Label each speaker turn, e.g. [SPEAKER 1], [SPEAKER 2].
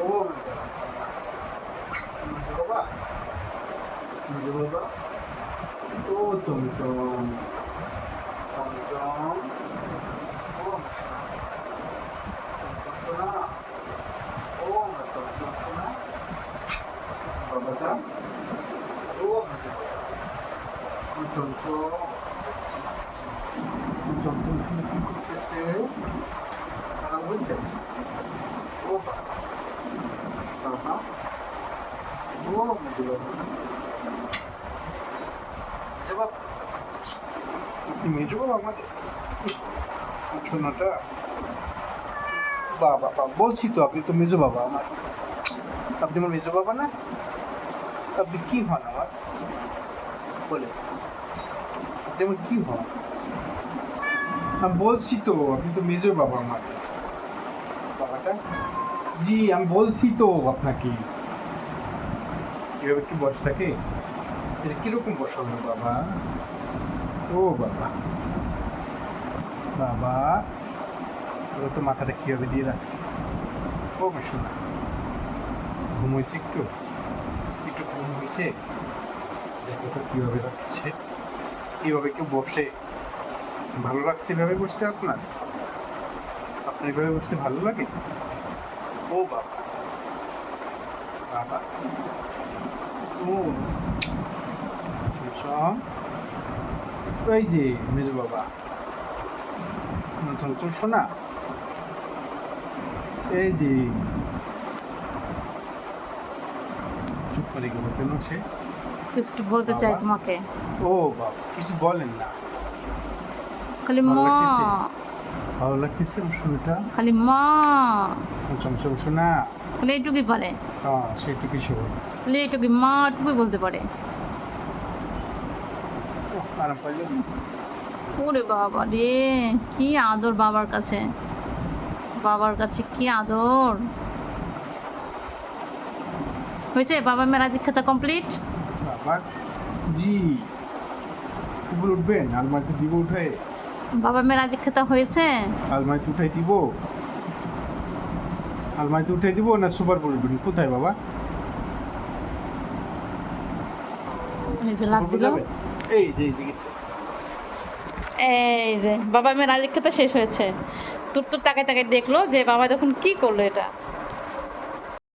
[SPEAKER 1] ও বাবা, বাবা, ও চমচম, চমচম, ও সোনা, ও আমার চমচম সোনা, বাবাটা, ও আমার চমচম, চমচম সোনা কি করতেছে? আরাম হচ্ছে? ও বাবা, ও মেজো বাবা, মেজো বাবা, আপনি মেজো বাবা আমাদের সোনাটা? বাবা বাবা, বলছি তো আপনি তো মেজো বাবা আমার। আপনি আমার মেজো বাবা না? আপনি কি হন আমার? বলে আপনি আমার কি হন? আমি বলছি তো আপনি তো মেজো বাবা আমার কাছে। বাবাটা, জি আমি বলছি তো আপনাকে। এভাবে কি বসে থাকে? এটা কিরকম বসা হলো বাবা? ও বাবা, বাবা, ওরা তো মাথাটা কিভাবে দিয়ে রাখছে? ও শোনা, ঘুম হয়েছে একটু? একটু ঘুম হয়েছে? দেখো তো কিভাবে রাখছে। এইভাবে কেউ বসে? ভালো লাগছে এভাবে বসতে আপনার? আপনার এভাবে বসতে ভালো লাগে? ও বাবা, বাবা, ও চমচম, ওই যে মেজো বাবা, চমচম শোনা, এই যে চুপ করে গেল কেন সে?
[SPEAKER 2] কিছু বলতে চাই তোমাকে।
[SPEAKER 1] ও বাবা, কিছু বলেন না।
[SPEAKER 2] খালি
[SPEAKER 1] ভালো
[SPEAKER 2] মা,
[SPEAKER 1] লাগতেছে? ভালো লাগতেছে শোনাটা?
[SPEAKER 2] খালি মা,
[SPEAKER 1] চমচম শোনা,
[SPEAKER 2] খালি এইটুকুই পারে।
[SPEAKER 1] হ্যাঁ সেইটুকুই সে বলে।
[SPEAKER 2] খালি এইটুকুই মা টুকুই বলতে পারে।
[SPEAKER 1] আরাম পাইলে?
[SPEAKER 2] ওরে বাবা রে, কি আদর বাবার কাছে, বাবার কাছে কি আদর। হয়েছে বাবা মেয়ের আদিক্ষাতা কমপ্লিট?
[SPEAKER 1] বাবা, জি উপরে উঠবেন? আলমারিতে দিব উঠে?
[SPEAKER 2] বাবা মেয়ের আদিক্ষাতা হয়েছে?
[SPEAKER 1] আলমারিতে উঠাই দিব? আলমারিতে উঠাই দিব না সুপার করে উঠবেন? কোথায় বাবা?
[SPEAKER 2] এই যে লাভ দিল,
[SPEAKER 1] এই যে গেছে।
[SPEAKER 2] এই যে বাবা মেয়ের আদিক্ষাতা শেষ হয়েছে। তোর তোর তাকায় তাকায় দেখলো যে বাবা তখন কি করলো এটা।